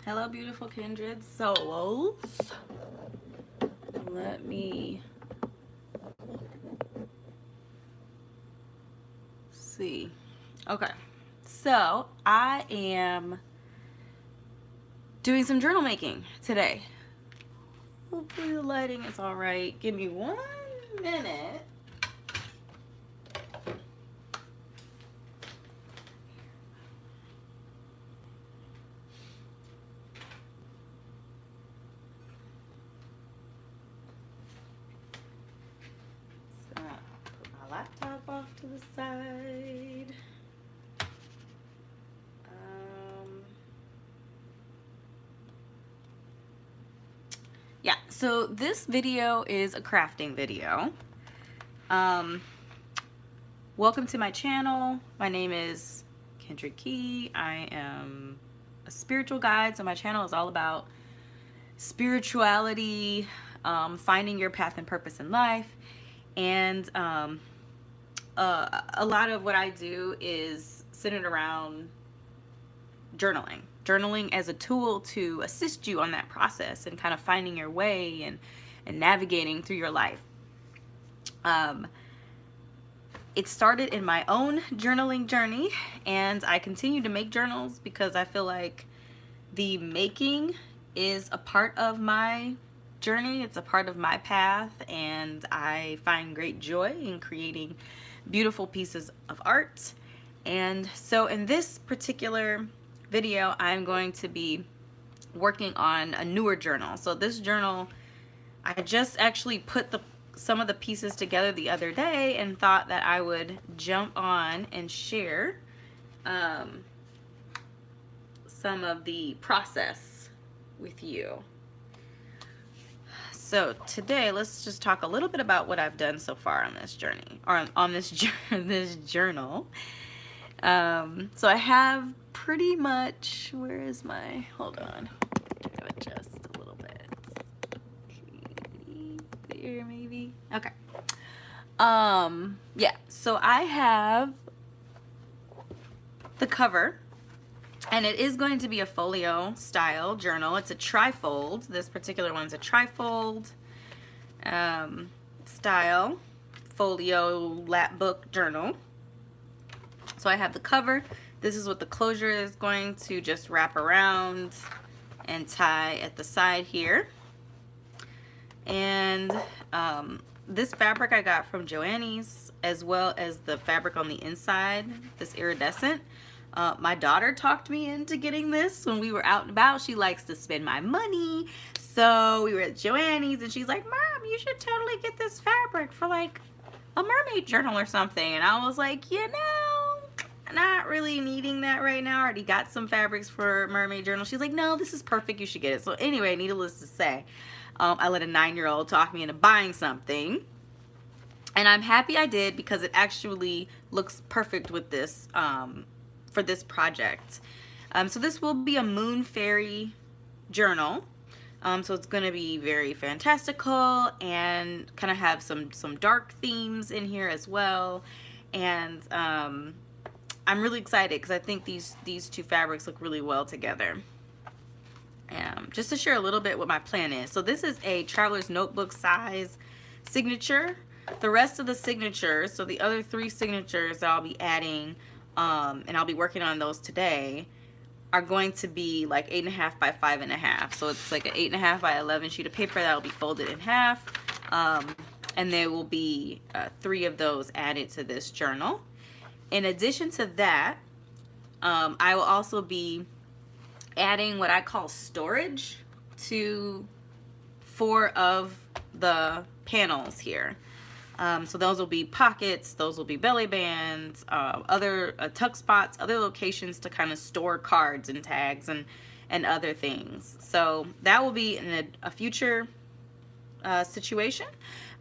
Hello, beautiful kindred souls. Let me see. Okay, so I am doing some journal making today. Hopefully the lighting is all right. Give me 1 minute. So put my laptop off to the side. Yeah, so this video is a crafting video. Welcome to my channel. My name is Kendra Key. I am a spiritual guide, so my channel is all about spirituality, finding your path and purpose in life, and a lot of what I do is centered around journaling as a tool to assist you on that process and kind of finding your way and navigating through your life. It started in my own journaling journey, and I continue to make journals because I feel like the making is a part of my journey. It's a part of my path, and I find great joy in creating beautiful pieces of art. And so in this particular video, I'm going to be working on a newer journal. So this journal, I just actually put some of the pieces together the other day and thought that I would jump on and share some of the process with you. So today, let's just talk a little bit about what I've done so far on this journey, or on this journal. So I have pretty much, where is my, hold on, adjust a little bit. There, maybe. Okay. Yeah, so I have the cover, and it is going to be a folio style journal. It's a trifold. This particular one's a trifold style folio lapbook journal. So I have the cover. This is what the closure is going to just wrap around and tie at the side here. And this fabric I got from Joanne's, as well as the fabric on the inside, this iridescent. My daughter talked me into getting this when we were out and about. She likes to spend my money. So we were at Joanne's and she's like, Mom, you should totally get this fabric for like a mermaid journal or something. And I was like, you know, not really needing that right now. I already got some fabrics for mermaid journal. She's like, no, this is perfect. You should get it. So anyway, needless to say, I let a 9-year-old talk me into buying something. And I'm happy I did because it actually looks perfect with this for this project. So this will be a moon fairy journal. So it's going to be very fantastical and kind of have some dark themes in here as well. And I'm really excited because I think these two fabrics look really well together. Just to share a little bit what my plan is. So this is a traveler's notebook size signature. The rest of the signatures, so the other 3 signatures that I'll be adding, and I'll be working on those today, are going to be like 8.5 by 5.5. So it's like an 8.5 by 11 sheet of paper that will be folded in half. And there will be 3 of those added to this journal. In addition to that, I will also be adding what I call storage to 4 of the panels here. So those will be pockets, those will be belly bands, other tuck spots, other locations to kind of store cards and tags and other things. So that will be in a future situation,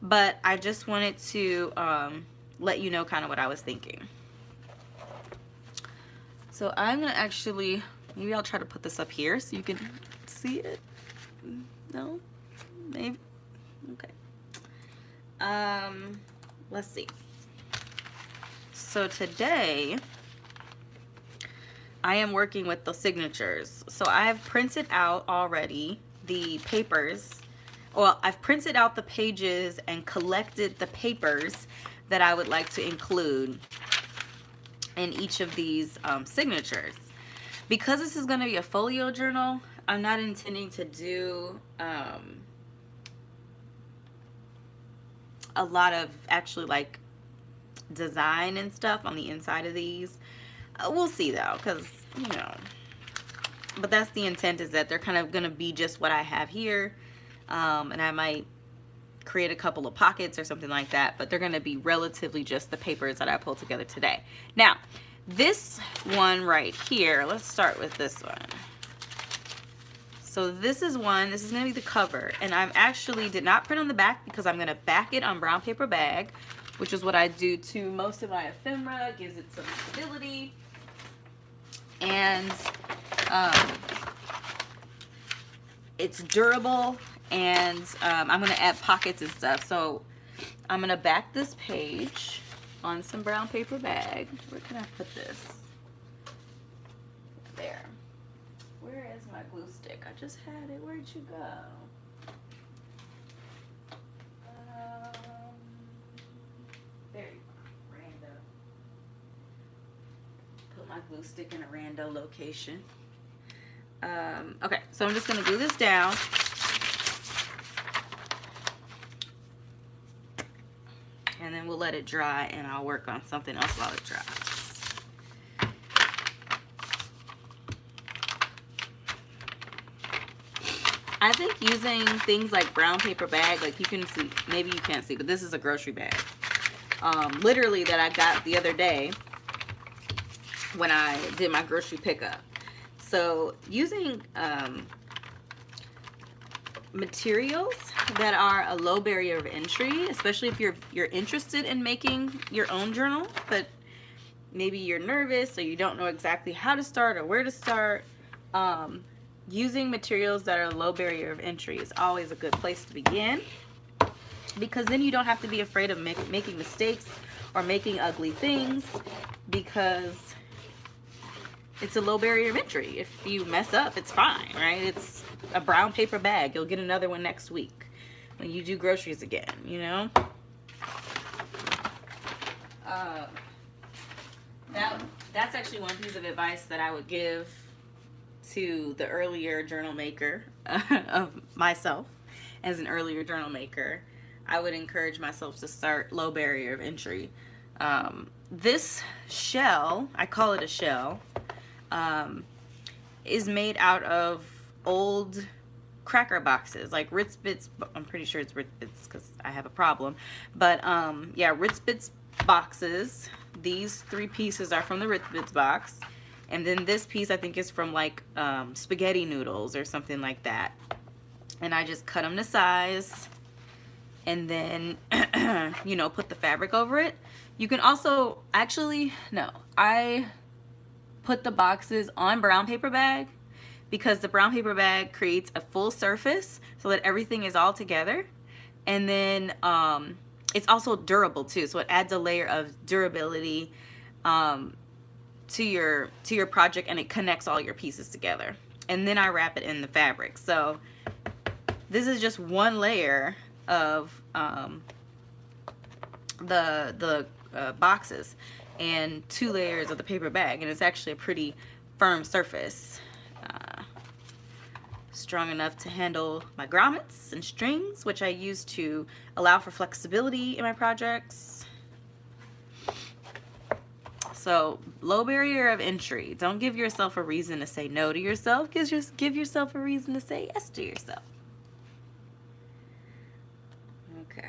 but I just wanted to let you know kind of what I was thinking. So I'm gonna actually, maybe I'll try to put this up here so you can see it. No? Maybe? Okay. Let's see. So today, I am working with the signatures. So I have printed out already the papers. Well, I've printed out the pages and collected the papers that I would like to include in each of these signatures. Because this is going to be a folio journal, I'm not intending to do a lot of actually like design and stuff on the inside of these. We'll see though, because you know, but that's the intent, is that they're kind of going to be just what I have here, and I might create a couple of pockets or something like that, but they're going to be relatively just the papers that I pulled together today. Now this one right here, let's start with this one. So this is one, this is going to be the cover, and I'm actually did not print on the back because I'm going to back it on brown paper bag, which is what I do to most of my ephemera. Gives it some stability, and it's durable, and I'm going to add pockets and stuff. So I'm going to back this page on some brown paper bag. Where can I put this? There. Where is my glue stick? I just had it. Where'd you go? There you go. Rando. Put my glue stick in a rando location. Okay, so I'm just going to glue this down. And then we'll let it dry, and I'll work on something else while it dries. I think using things like brown paper bag, like you can see, maybe you can't see, but this is a grocery bag. Literally that I got the other day when I did my grocery pickup. So using materials that are a low barrier of entry, especially if you're interested in making your own journal, but maybe you're nervous or you don't know exactly how to start or where to start, using materials that are low barrier of entry is always a good place to begin, because then you don't have to be afraid of making mistakes or making ugly things, because it's a low barrier of entry. If you mess up, it's fine, right? It's a brown paper bag. You'll get another one next week when you do groceries again, you know? That's actually one piece of advice that I would give to the earlier journal maker of myself. As an earlier journal maker, I would encourage myself to start low barrier of entry. This shell, I call it a shell, is made out of old cracker boxes, like Ritz Bits. I'm pretty sure it's Ritz Bits because I have a problem, but yeah, Ritz Bits boxes. These 3 pieces are from the Ritz Bits box, and then this piece I think is from like spaghetti noodles or something like that. And I just cut them to size, and then you know, put the fabric over it. You can also, actually, no, I put the boxes on brown paper bag because the brown paper bag creates a full surface so that everything is all together. And then it's also durable too, so it adds a layer of durability to your project, and it connects all your pieces together. And then I wrap it in the fabric. So this is just one layer of the boxes and 2 layers of the paper bag, and it's actually a pretty firm surface, strong enough to handle my grommets and strings, which I use to allow for flexibility in my projects. So low barrier of entry. Don't give yourself a reason to say no to yourself. Just give yourself a reason to say yes to yourself. Okay.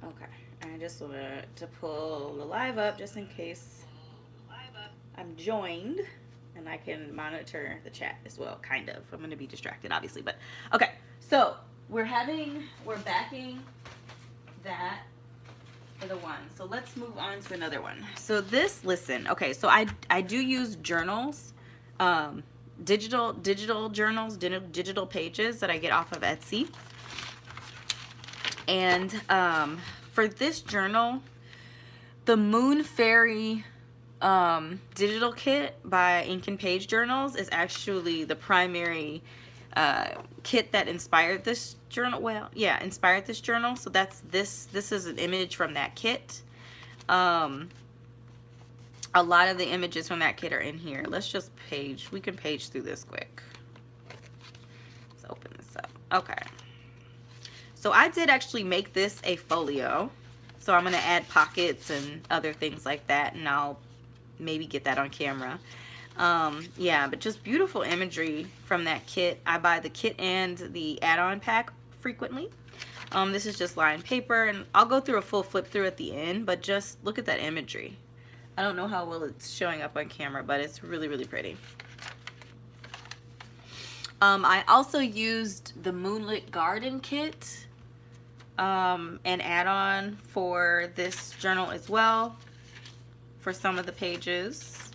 Okay, I just want to pull the live up just in case I'm joined, and I can monitor the chat as well, kind of. I'm going to be distracted, obviously, but okay. So we're backing that for the one. So let's move on to another one. So this, listen, okay, so I do use journals, digital journals, digital pages that I get off of Etsy. And for this journal, the Moon Fairy digital kit by Ink and Page Journals is actually the primary kit that inspired this journal. Well, yeah, inspired this journal. So that's this is an image from that kit. A lot of the images from that kit are in here. Let's just we can page through this quick. Let's open this up. Okay. So I did actually make this a folio. So I'm going to add pockets and other things like that, and I'll maybe get that on camera. Yeah, but just beautiful imagery from that kit. I buy the kit and the add-on pack frequently. This is just lined paper, and I'll go through a full flip through at the end, but just look at that imagery. I don't know how well it's showing up on camera, but it's really, really pretty. I also used the Moonlit Garden kit an add-on for this journal as well for some of the pages.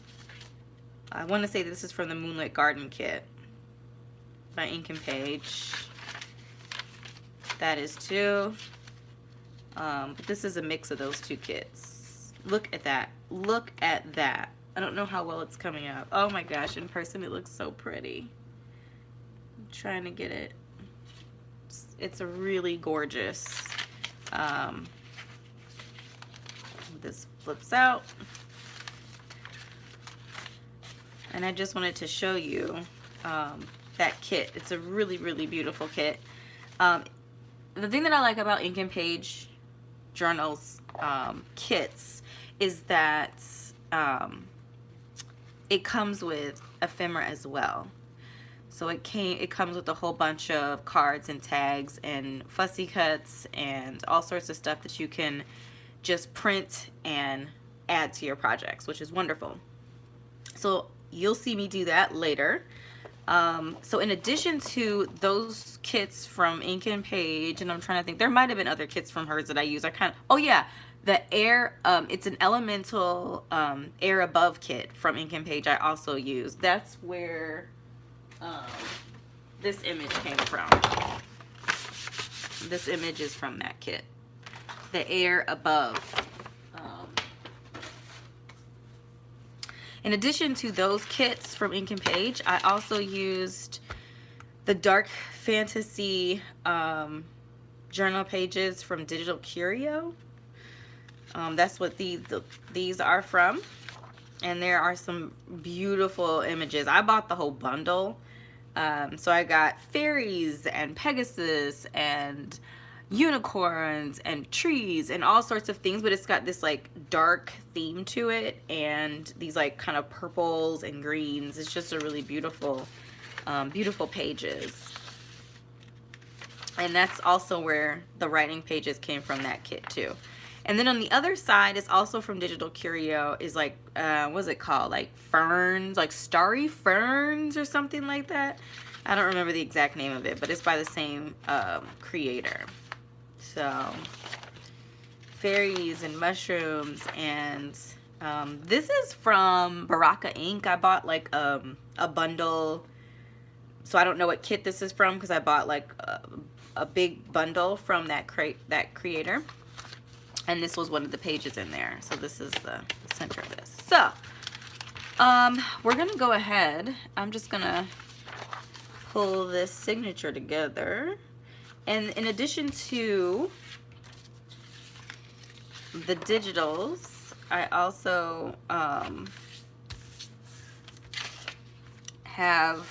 I want to say this is from the Moonlit Garden kit by Ink and Page. That is too. But this is a mix of those two kits. Look at that. Look at that. I don't know how well it's coming out. Oh my gosh, in person it looks so pretty. I'm trying to get it. It's a really gorgeous. This flips out. And I just wanted to show you that kit. It's a really, really beautiful kit. The thing that I like about Ink and Page Journals kits is that it comes with ephemera as well. So it comes with a whole bunch of cards and tags and fussy cuts and all sorts of stuff that you can just print and add to your projects, which is wonderful. So you'll see me do that later. So in addition to those kits from Ink and Page, and I'm trying to think, there might have been other kits from hers that I use. Oh yeah, the air, it's an elemental air above kit from Ink and Page I also use. That's where this image came from. This image is from that kit. The air above. In addition to those kits from Ink and Page, I also used the Dark Fantasy journal pages from Digital Curio. That's what these are from. And there are some beautiful images. I bought the whole bundle. So I got fairies and Pegasus and unicorns and trees and all sorts of things, but it's got this like dark theme to it and these like kind of purples and greens. It's just a really beautiful beautiful pages. And that's also where the writing pages came from, that kit too. And then on the other side is also from Digital Curio, is like what's it called, like ferns, like starry ferns or something like that. I don't remember the exact name of it, but it's by the same creator. So fairies and mushrooms, and this is from Baraka Ink. I bought like a bundle, so I don't know what kit this is from because I bought like a big bundle from that creator, and this was one of the pages in there. So this is the center of this. So we're gonna go ahead. I'm just gonna pull this signature together. And in addition to the digitals, I also have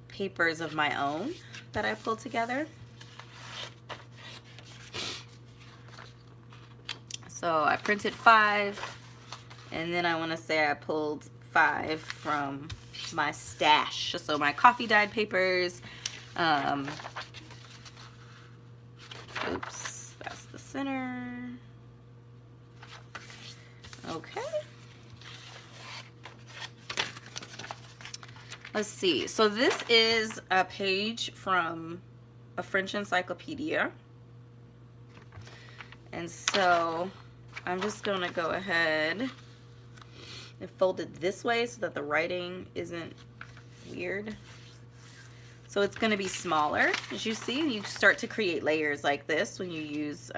papers of my own that I pulled together. So I printed 5, and then I want to say I pulled 5 from my stash. So my coffee dyed papers, oops, that's the center. Okay. Let's see. So this is a page from a French encyclopedia. And so I'm just going to go ahead and fold it this way so that the writing isn't weird. So it's going to be smaller. As you see, you start to create layers like this when you use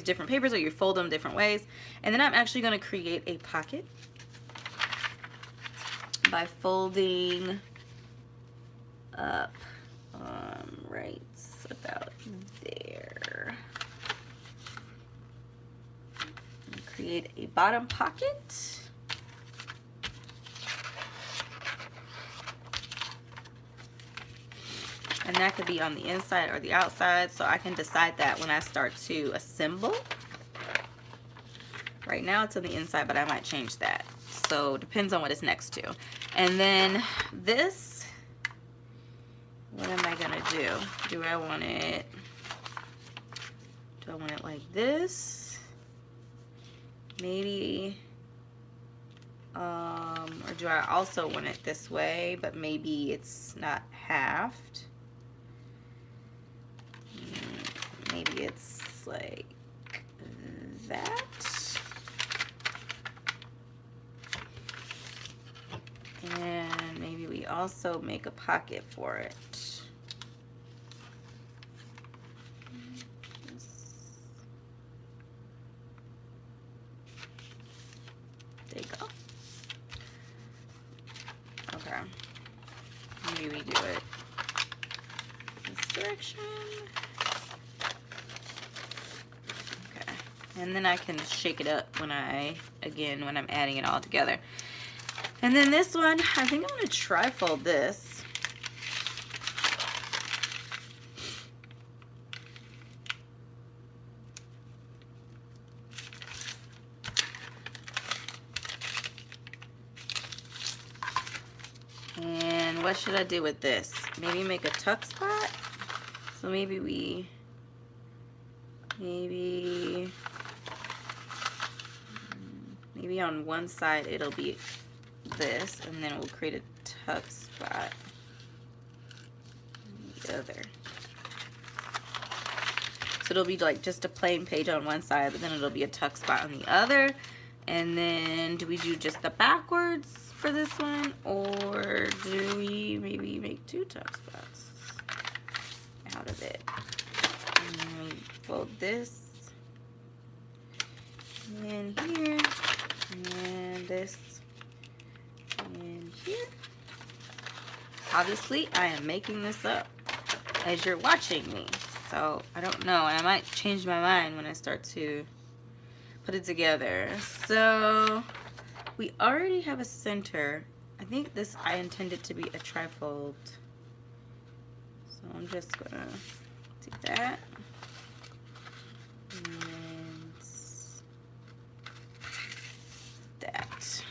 different papers or you fold them different ways. And then I'm actually going to create a pocket by folding up right about there. And create a bottom pocket. And that could be on the inside or the outside, so I can decide that when I start to assemble. Right now it's on the inside, but I might change that. So depends on what it's next to. And then this, what am I gonna do? Do I want it like this? Maybe, or do I also want it this way, but maybe it's not halved? Maybe it's like that. And maybe we also make a pocket for it. There you go. Okay. Maybe we do it this direction. Okay. And then I can shake it up when I'm adding it all together. And then this one, I think I'm going to tri-fold this. And what should I do with this? Maybe make a tuck spot? So maybe on one side it'll be this, and then we'll create a tuck spot on the other. So it'll be like just a plain page on one side, but then it'll be a tuck spot on the other. And then do we do just the backwards for this one, or do we maybe make two tuck spots out of it? And then we fold this in here, and this in here. Obviously, I am making this up as you're watching me, so I don't know, and I might change my mind when I start to put it together. So we already have a center. I think this, I intended to be a trifold, so I'm just gonna do that. And that.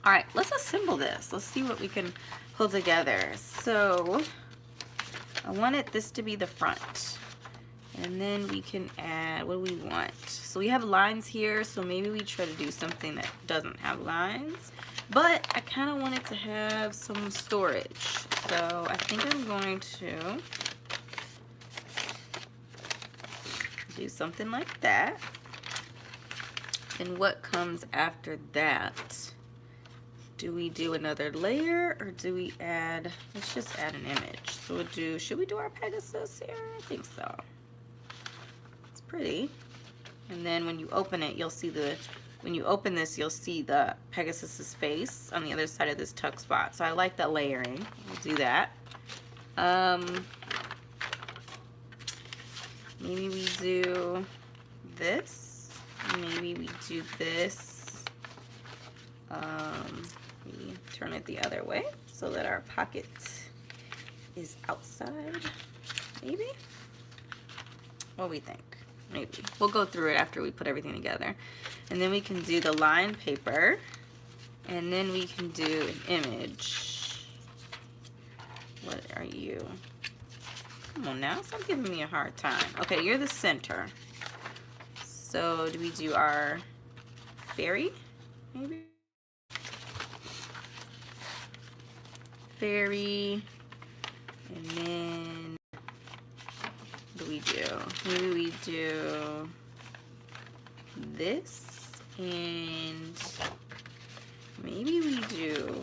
All right, let's assemble this. Let's see what we can pull together. So I wanted this to be the front, and then we can add, what do we want? So we have lines here, so maybe we try to do something that doesn't have lines, but I kind of want it to have some storage. So I think I'm going to do something like that. And what comes after that? Do we do another layer, or do we add, let's just add an image. So we'll do, should we do our Pegasus here? I think so. It's pretty. And then when you open it, you'll see when you open this, you'll see the Pegasus's face on the other side of this tuck spot. So I like that layering. We'll do that. Maybe we do this. Maybe we do this. We turn it the other way so that our pocket is outside. Maybe? What do we think? Maybe. We'll go through it after we put everything together. And then we can do the line paper. And then we can do an image. What are you? Come on now, stop giving me a hard time. Okay, you're the center. So do we do our fairy? Maybe? Fairy. And then what do we do? Maybe we do this, and maybe we do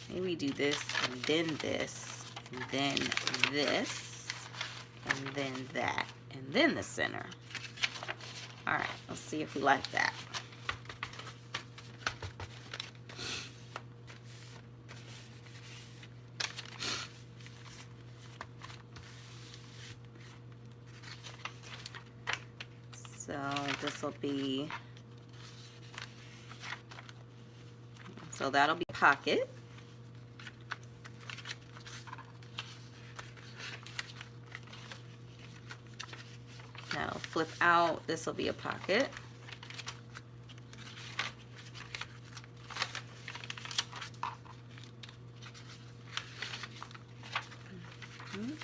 Maybe we do this, and then this, and then this, and then that, and then the center. All right, let's see if we like that. So this will be, so that'll be pocket. That'll flip out. This will be a pocket.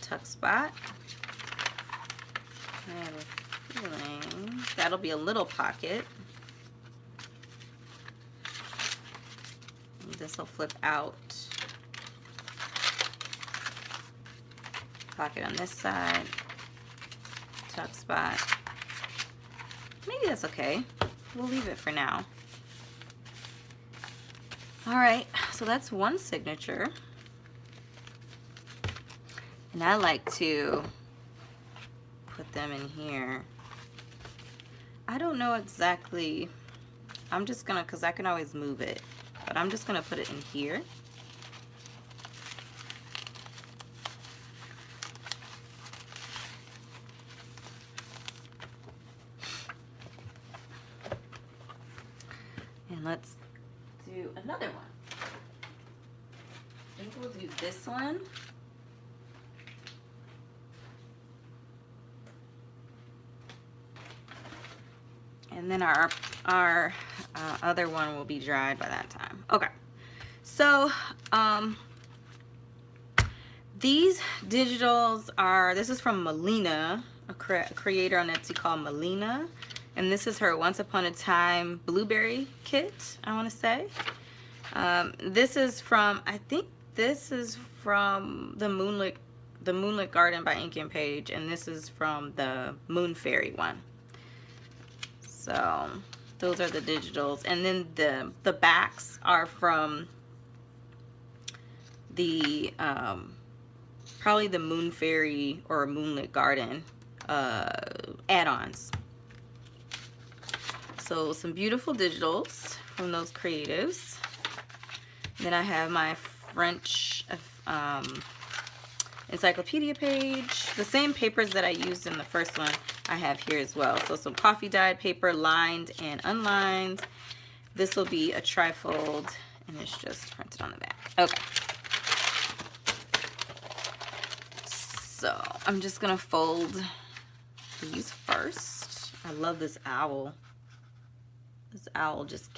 Tuck spot. I have a feeling that'll be a little pocket. This will flip out. Pocket on this side. Tuck spot. Maybe that's okay. We'll leave it for now. All right, so that's one signature. And I like to put them in here. I don't know exactly. I'm just gonna, because I can always move it, but I'm just gonna put it in here. And let's do another one. I think we'll do this one. And then our other one will be dried by that time. Okay, so these digitals are, this is from Melina, a creator on Etsy called Melina. And this is her Once Upon a Time Blueberry kit, I want to say. This is from, I think this is from the Moonlit Garden by Ink and Page, and this is from the Moon Fairy one. So those are the digitals, and then the backs are from the probably the Moon Fairy or Moonlit Garden add-ons. So some beautiful digitals from those creatives. Then I have my French encyclopedia page. The same papers that I used in the first one I have here as well. So some coffee dyed paper, lined and unlined. This will be a trifold, and it's just printed on the back. Okay. So I'm just gonna fold these first. I love this owl. This owl just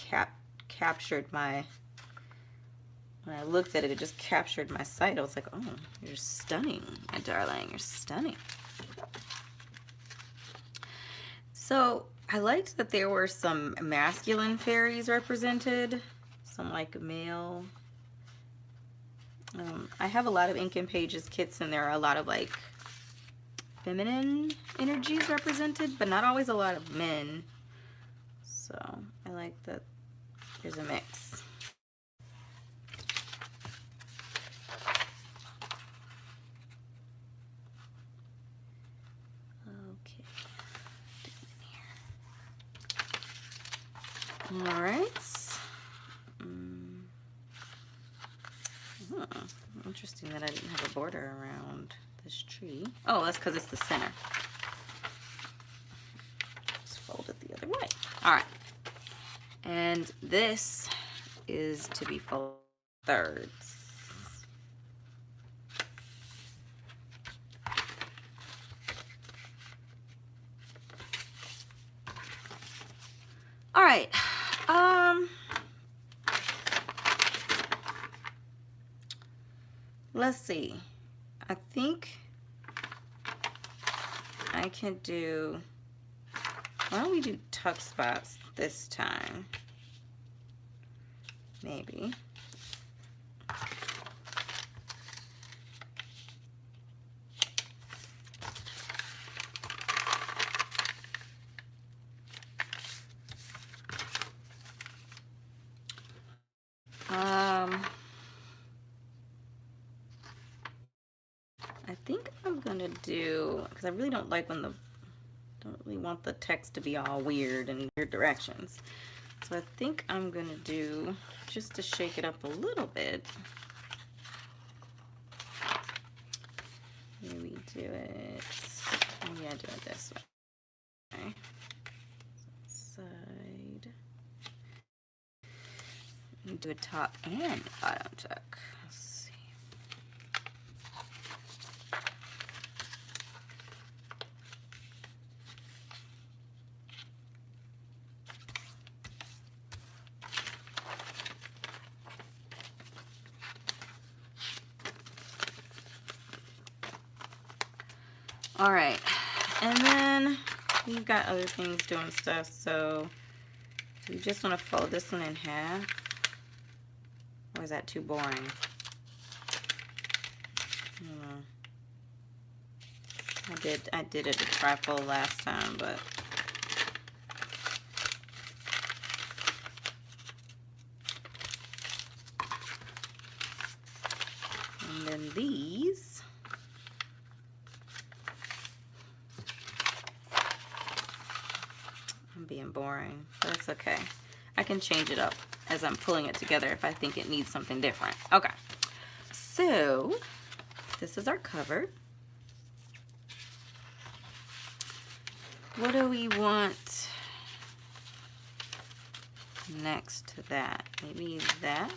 captured my, when I looked at it, it just captured my sight. I was like, oh, you're stunning, my darling, you're stunning. So I liked that there were some masculine fairies represented, some like male. I have a lot of Ink and Pages kits, and there are a lot of like feminine energies represented, but not always a lot of men. So I like that there's a mix. Okay. All right. Interesting that I didn't have a border around this tree. Oh, that's because it's the center. Just fold it the other way. All right. And this is to be folded thirds. All right. Let's see. I think I can do, why don't we do tuck spots this time? Maybe. think I'm gonna do, because I really don't like when don't really want the text to be all weird and weird directions. So I think I'm gonna do, just to shake it up a little bit, maybe do it, maybe I do it this way. Okay. Side. And do a top and bottom tuck. Let's see. All right, and then we've got other things doing stuff, so do you just want to fold this one in half, or is that too boring? I don't know. I did it a trifold last time, but and then these. I'm being boring, but it's okay. I can change it up as I'm pulling it together if I think it needs something different. Okay, so this is our cover. What do we want next to that? Maybe that?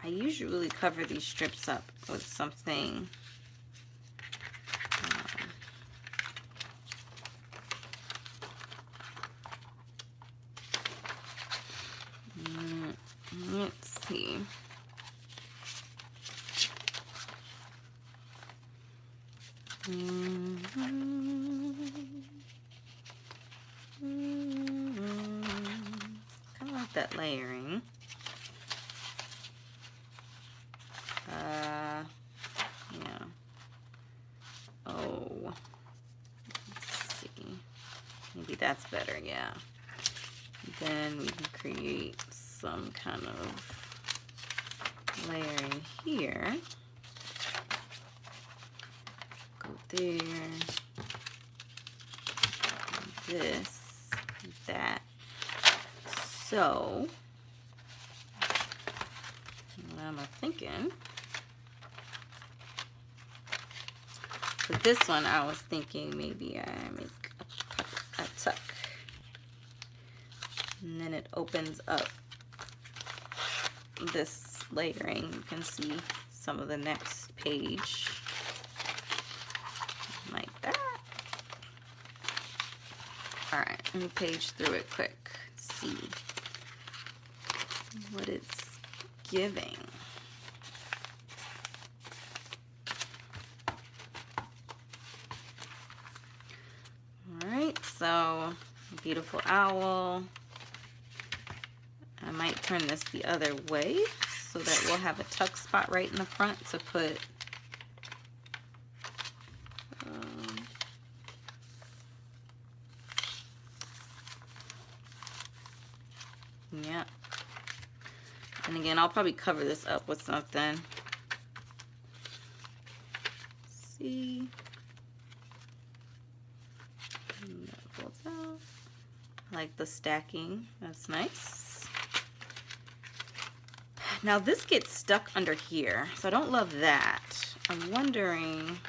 I usually cover these strips up with something. Let's see. Kind of like that layering. Yeah. Oh. Let's see. Maybe that's better, yeah. Then we can create some kind of layering here. Go there. This, that. So, what am I thinking? For this one, I was thinking maybe I make a tuck. And then it opens up this layering. You can see some of the next page. Like that. Alright, let me page through it quick. See what it's giving. Alright, so beautiful owl. I might turn this the other way so that we'll have a tuck spot right in the front to put yeah. And again, I'll probably cover this up with something. See? And that pulls out. I like the stacking. That's nice. Now this gets stuck under here, so I don't love that. I'm wondering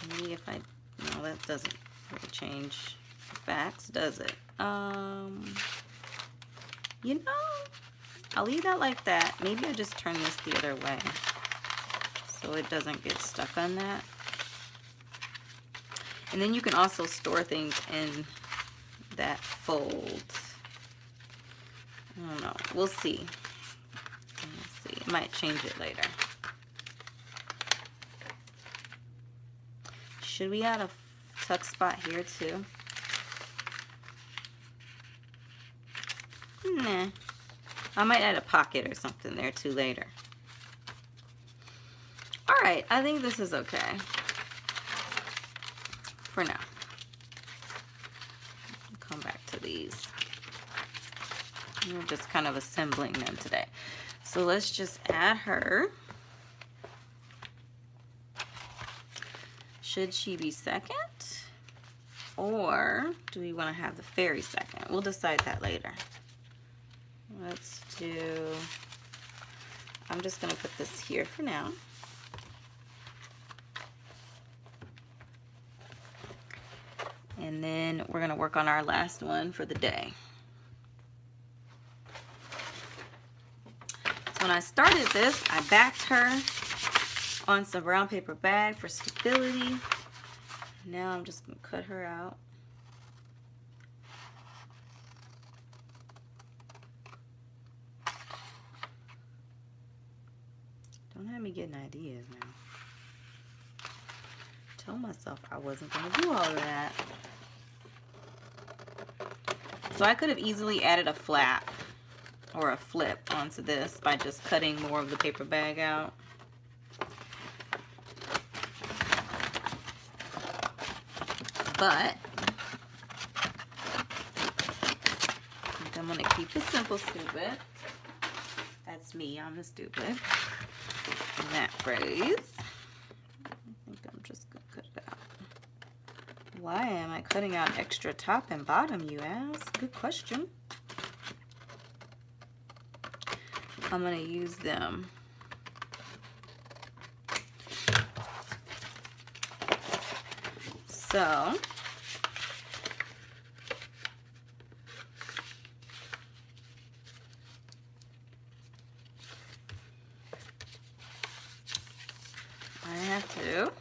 maybe if I, no, that doesn't really change the facts, does it? You know, I'll leave that like that. Maybe I just turn this the other way so it doesn't get stuck on that. And then you can also store things in that fold. I don't know. We'll see. Let's see. I might change it later. Should we add a tuck spot here too? Nah. I might add a pocket or something there too later. Alright, I think this is okay. For now. Come back to these. We're just kind of assembling them today. So let's just add her. Should she be second? Or do we want to have the fairy second? We'll decide that later. Let's do, I'm just going to put this here for now. And then we're going to work on our last one for the day. So when I started this, I backed her on some brown paper bag for stability. Now I'm just going to cut her out. Don't have me getting ideas now. Told myself I wasn't going to do all of that. So I could have easily added a flap or a flip onto this by just cutting more of the paper bag out. But I think I'm going to keep it simple, stupid. That's me, I'm the stupid. In that phrase. I think I'm just going to cut it out. Why am I cutting out extra top and bottom, you ask? Good question. I'm going to use them. So, I have to.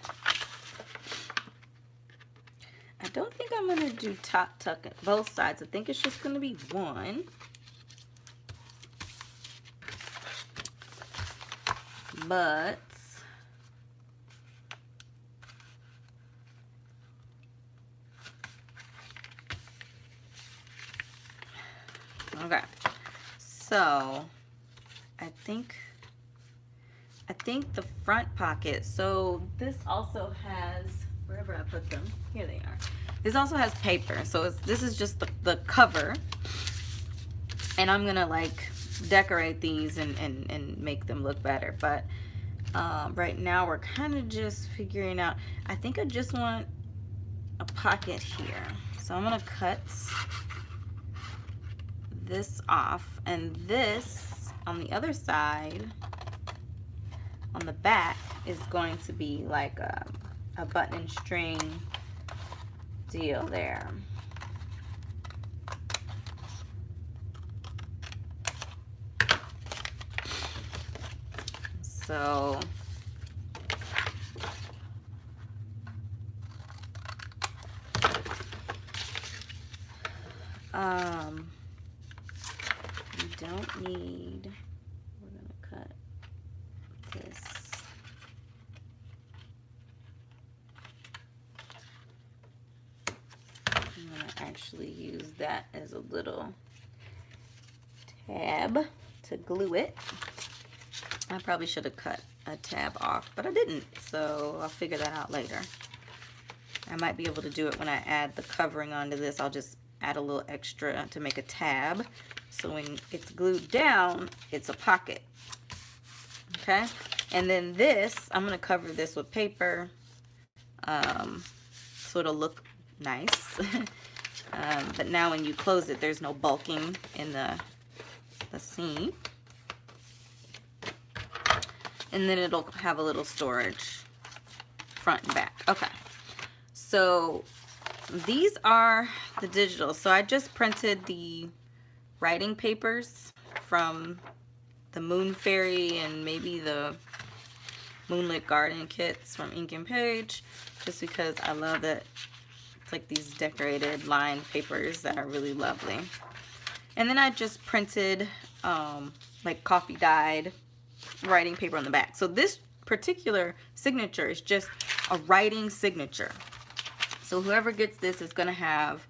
I don't think I'm going to do top tuck at both sides. I think it's just going to be one. But okay, so I think the front pocket, so this also has, wherever I put them, here they are. This also has paper, so this is just the cover, and I'm gonna like decorate these and make them look better. But right now we're kind of just figuring out, I think I just want a pocket here. So I'm gonna cut this off, and this on the other side, on the back, is going to be like a button and string deal there. So we don't need, we're gonna cut this. I'm gonna actually use that as a little tab to glue it. I probably should have cut a tab off, but I didn't, so I'll figure that out later. I might be able to do it when I add the covering onto this. I'll just add a little extra to make a tab, so when it's glued down, it's a pocket. Okay, and then this, I'm gonna cover this with paper, so it'll look nice. But now when you close it, there's no bulking in the seam. And then it'll have a little storage front and back. Okay, so these are the digital. So I just printed the writing papers from the Moon Fairy and maybe the Moonlit Garden kits from Ink and Page, just because I love that it's like these decorated lined papers that are really lovely. And then I just printed like coffee dyed writing paper on the back. So this particular signature is just a writing signature. So whoever gets this is going to have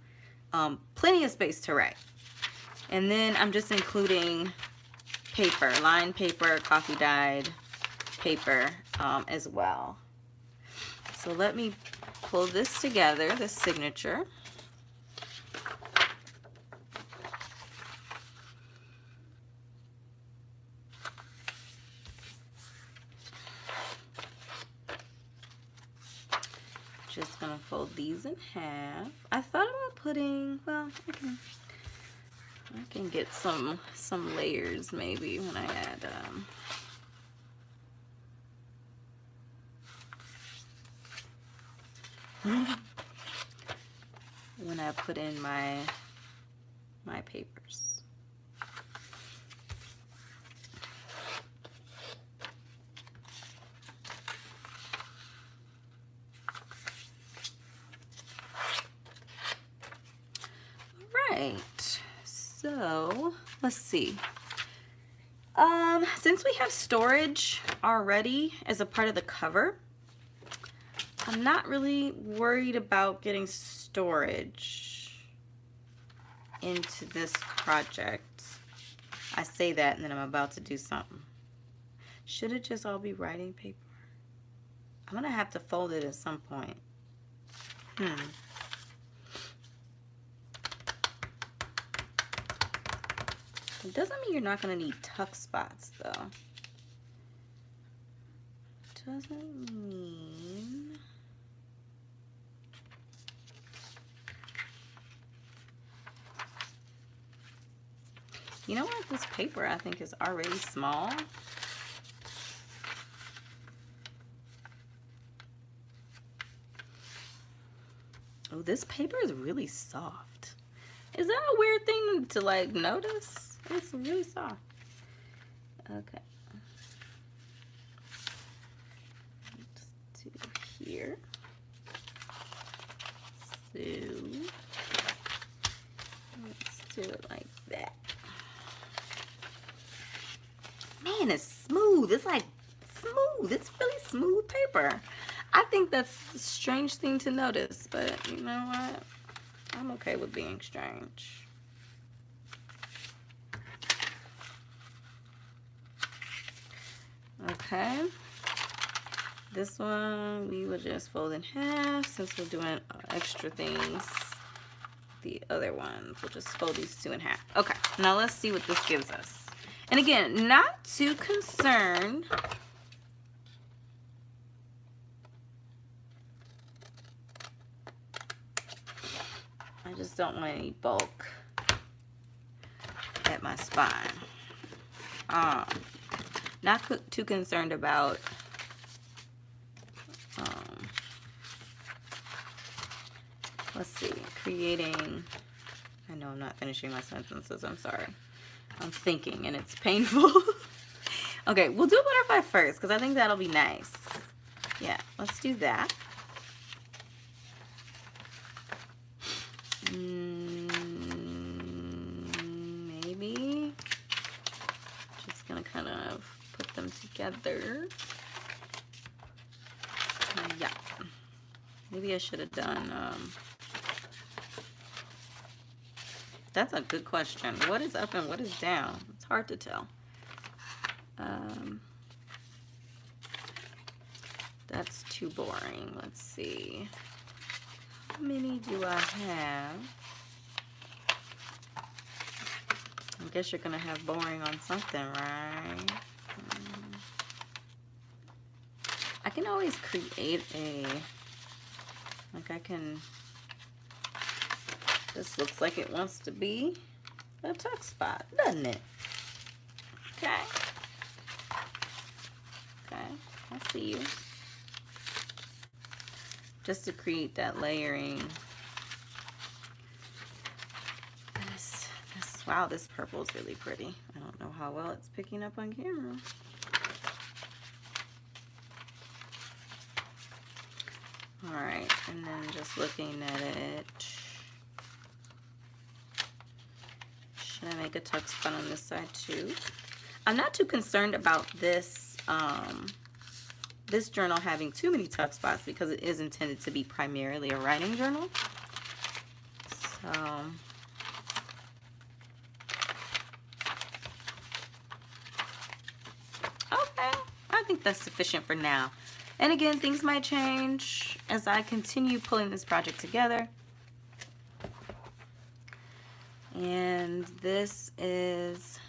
plenty of space to write. And then I'm just including paper, lined paper, coffee dyed paper as well. So let me pull this together, this signature. just gonna fold these in half. I thought about putting, well, I can get some layers maybe when I add when I put in my papers. Right, so let's see. Since we have storage already as a part of the cover, I'm not really worried about getting storage into this project. I say that and then I'm about to do something. Should it just all be writing paper? I'm gonna have to fold it at some point. It doesn't mean you're not going to need tuck spots, though. Doesn't mean... You know what? This paper, I think, is already small. Oh, this paper is really soft. Is that a weird thing to, like, notice? It's really soft. Okay. Let's do here. So let's do it like that. Man, it's smooth. It's like smooth. It's really smooth paper. I think that's a strange thing to notice, but you know what? I'm okay with being strange. Okay, this one we will just fold in half since we're doing extra things. The other ones, we'll just fold these two in half. Okay, now let's see what this gives us. And again, not too concerned. I just don't want any bulk at my spine. Not too concerned about let's see, creating, I know I'm not finishing my sentences, I'm sorry. I'm thinking and it's painful. Okay, we'll do butterfly first because I think that'll be nice. Yeah, let's do that. Maybe. Just gonna kind of put them together. Yeah. Maybe I should have done, that's a good question. What is up and what is down? It's hard to tell. That's too boring. Let's see. How many do I have? I guess you're gonna have boring on something, right? I can always create a, like I can, this looks like it wants to be a tuck spot, doesn't it? Okay. Okay, I see you. Just to create that layering. Wow, this purple is really pretty. I don't know how well it's picking up on camera. All right, and then just looking at it. Should I make a tuck spot on this side too? I'm not too concerned about this this journal having too many tuck spots because it is intended to be primarily a writing journal. So okay, I think that's sufficient for now. And again, things might change as I continue pulling this project together. And this is,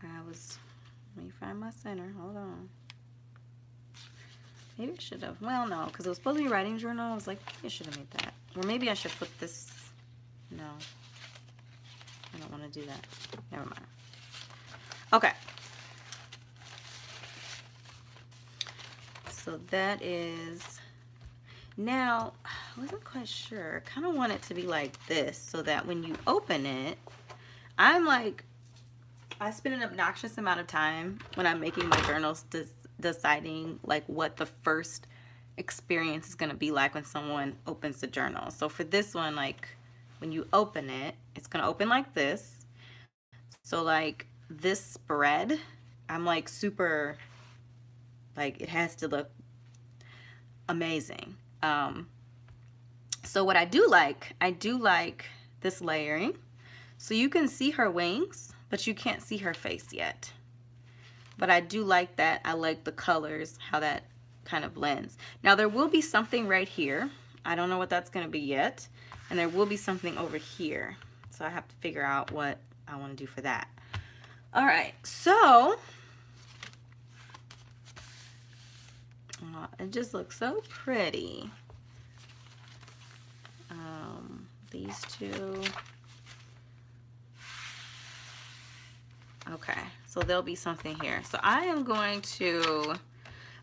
let me find my center, hold on. Maybe I should have. Well, no, because it was supposed to be writing journal. I was like, maybe I should have made that. Or maybe I should put this. No. I don't want to do that. Never mind. Okay. So that is... Now, I wasn't quite sure. I kind of want it to be like this so that when you open it, I'm like... I spend an obnoxious amount of time when I'm making my journals deciding like what the first experience is going to be like when someone opens the journal. So for this one, like when you open it, it's going to open like this. So like this spread, I'm like super, like it has to look amazing. So what I do like this layering. So you can see her wings, but you can't see her face yet. But I do like that. I like the colors, how that kind of blends. Now there will be something right here. I don't know what that's going to be yet. And there will be something over here. So I have to figure out what I want to do for that. All right, so it just looks so pretty. These two. Okay, so there'll be something here. So I am going to,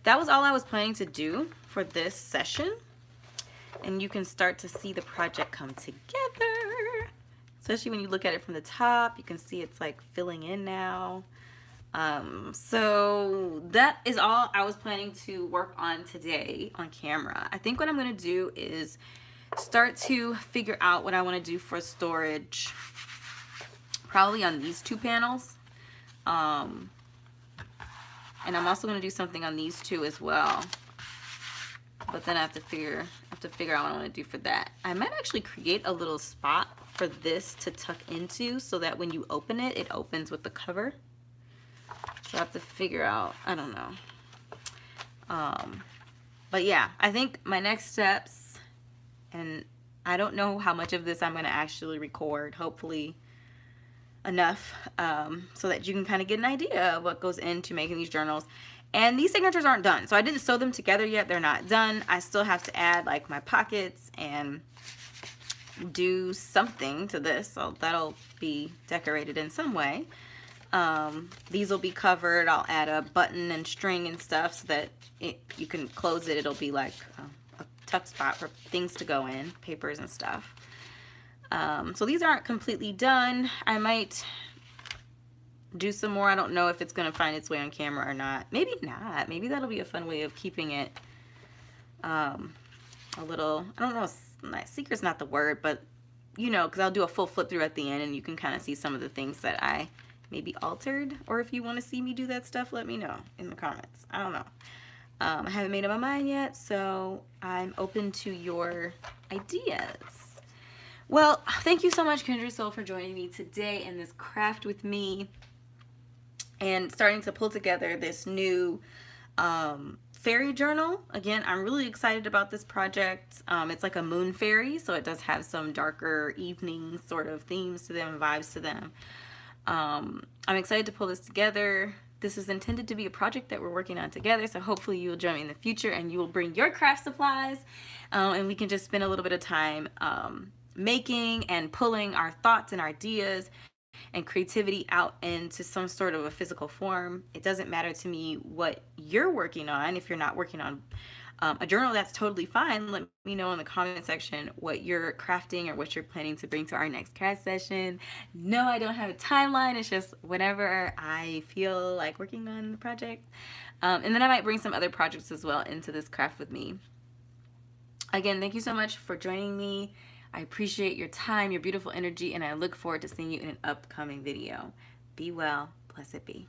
that was all I was planning to do for this session. And you can start to see the project come together. Especially when you look at it from the top, you can see it's like filling in now. So that is all I was planning to work on today on camera. I think what I'm going to do is start to figure out what I want to do for storage, probably on these two panels. And I'm also going to do something on these two as well. But then I have to figure out what I want to do for that. I might actually create a little spot for this to tuck into so that when you open it, it opens with the cover. So I have to figure out, I don't know. But yeah, I think my next steps, and I don't know how much of this I'm going to actually record, hopefully enough, so that you can kind of get an idea of what goes into making these journals. And these signatures aren't done, so I didn't sew them together yet. They're not done. I still have to add like my pockets and do something to this, so that'll be decorated in some way. These will be covered. I'll add a button and string and stuff so that you can close it. It'll be like a tuck spot for things to go in, papers and stuff. So these aren't completely done. I might do some more. I don't know if it's going to find its way on camera or not. Maybe not. Maybe that'll be a fun way of keeping it a little, I don't know, secret's not the word, but you know, because I'll do a full flip through at the end and you can kind of see some of the things that I maybe altered. Or if you want to see me do that stuff, let me know in the comments. I don't know. I haven't made up my mind yet, so I'm open to your ideas. Well, thank you so much, Kindred Soul, for joining me today in this craft with me and starting to pull together this new fairy journal. Again, I'm really excited about this project. It's like a moon fairy, so it does have some darker evening sort of themes to them and vibes to them. I'm excited to pull this together. This is intended to be a project that we're working on together, so hopefully you'll join me in the future and you will bring your craft supplies, and we can just spend a little bit of time making and pulling our thoughts and ideas and creativity out into some sort of a physical form. It doesn't matter to me what you're working on. If you're not working on a journal, that's totally fine. Let me know in the comment section what you're crafting or what you're planning to bring to our next craft session. No, I don't have a timeline. It's just whenever I feel like working on the project. And then I might bring some other projects as well into this craft with me. Again, thank you so much for joining me. I appreciate your time, your beautiful energy, and I look forward to seeing you in an upcoming video. Be well. Blessed be.